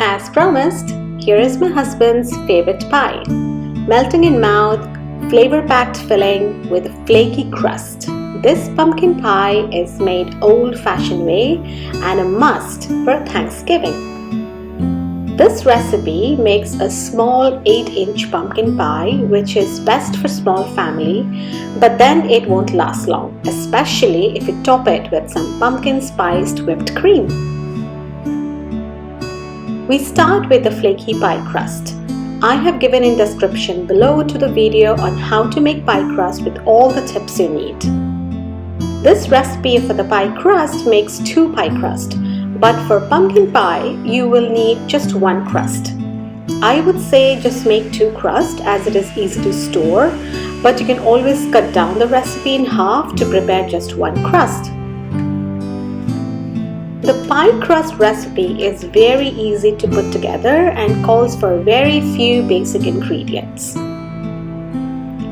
As promised, here is my husband's favorite pie. Melting in mouth, flavor-packed filling with a flaky crust. This pumpkin pie is made old-fashioned way and a must for Thanksgiving. This recipe makes a small 8-inch pumpkin pie, which is best for small family, but then it won't last long, especially if you top it with some pumpkin spiced whipped cream. We start with the flaky pie crust. I have given in description below to the video on how to make pie crust with all the tips you need. This recipe for the pie crust makes 2 pie crust. But for pumpkin pie, you will need just 1 crust. I would say just make 2 crusts as it is easy to store, but you can always cut down the recipe in half to prepare just 1 crust. The pie crust recipe is very easy to put together and calls for very few basic ingredients.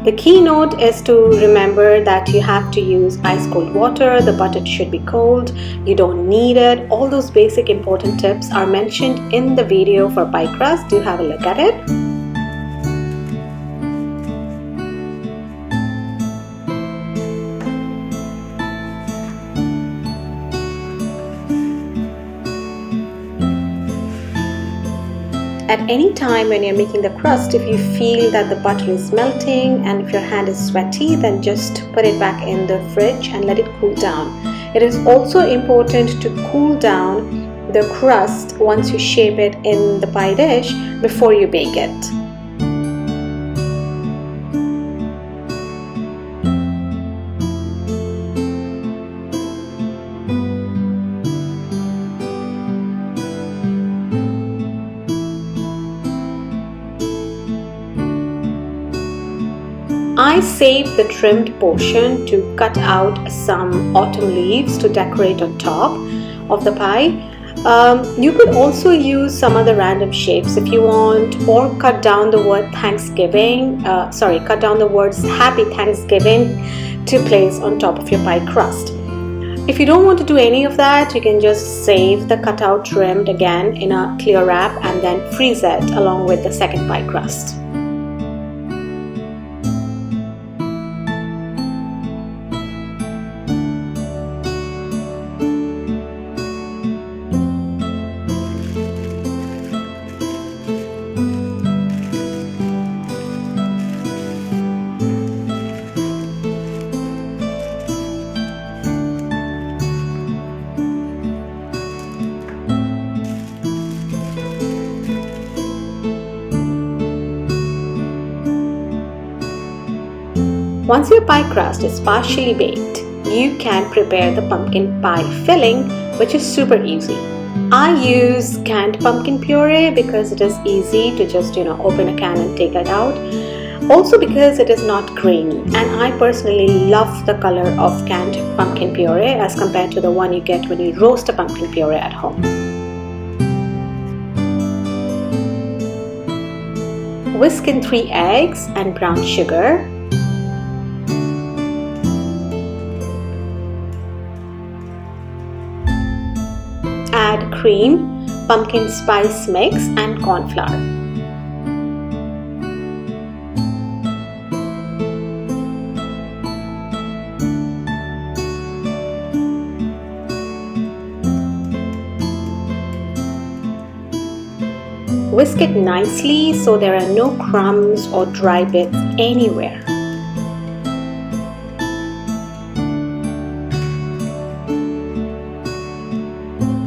The keynote is to remember that you have to use ice cold water, the butter should be cold, you don't need it. All those basic important tips are mentioned in the video for pie crust. Do have a look at it. At any time when you're making the crust, if you feel that the butter is melting and if your hand is sweaty, then just put it back in the fridge and let it cool down. It is also important to cool down the crust once you shape it in the pie dish before you bake it. I saved the trimmed portion to cut out some autumn leaves to decorate on top of the pie. You could also use some other random shapes if you want, or cut down the word Thanksgiving, cut down the words Happy Thanksgiving to place on top of your pie crust. If you don't want to do any of that, you can just save the cutout trimmed again in a clear wrap and then freeze it along with the second pie crust. Once your pie crust is partially baked, you can prepare the pumpkin pie filling, which is super easy. I use canned pumpkin puree because it is easy to just open a can and take it out. Also because it is not grainy, and I personally love the color of canned pumpkin puree as compared to the one you get when you roast a pumpkin puree at home. Whisk in 3 eggs and brown sugar. Add cream, pumpkin spice mix and corn flour. Whisk it nicely so there are no crumbs or dry bits anywhere.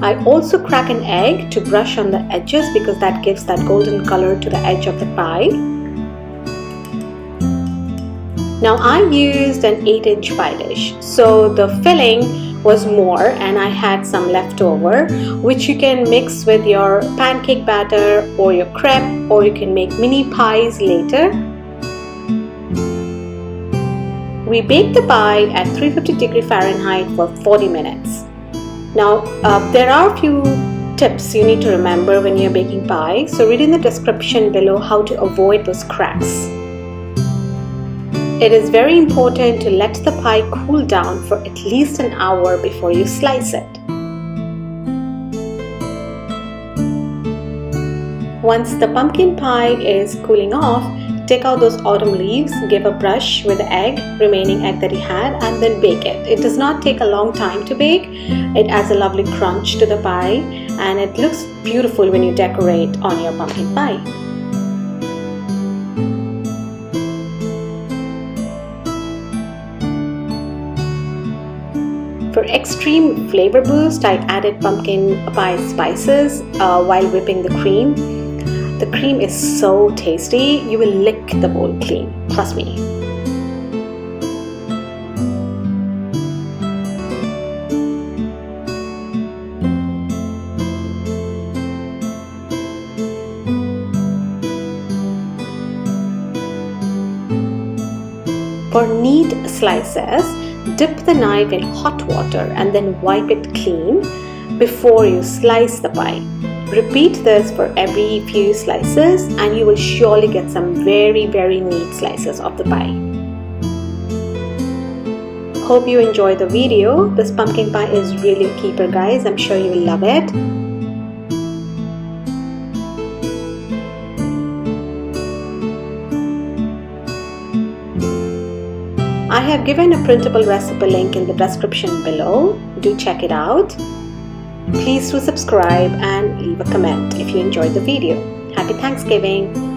I also crack an egg to brush on the edges because that gives that golden color to the edge of the pie. Now I used an 8-inch pie dish, so the filling was more and I had some left over, which you can mix with your pancake batter or your crepe, or you can make mini pies later. We bake the pie at 350 Fahrenheit for 40 minutes. Now, there are a few tips you need to remember when you're baking pie, so read in the description below how to avoid those cracks. It is very important to let the pie cool down for at least an hour before you slice it. Once the pumpkin pie is cooling off, take out those autumn leaves, give a brush with the remaining egg that you had, and then bake it. It does not take a long time to bake. It adds a lovely crunch to the pie, and it looks beautiful when you decorate on your pumpkin pie. For extreme flavor boost, I added pumpkin pie spices while whipping the cream. The cream is so tasty, you will lick the bowl clean, trust me. For neat slices, dip the knife in hot water and then wipe it clean before you slice the pie. Repeat this for every few slices and you will surely get some very neat slices of the pie. Hope you enjoyed the video. This pumpkin pie is really a keeper, guys. I'm sure you will love it. I have given a printable recipe link in the description below. Do check it out. Please do subscribe and leave a comment if you enjoyed the video. Happy Thanksgiving!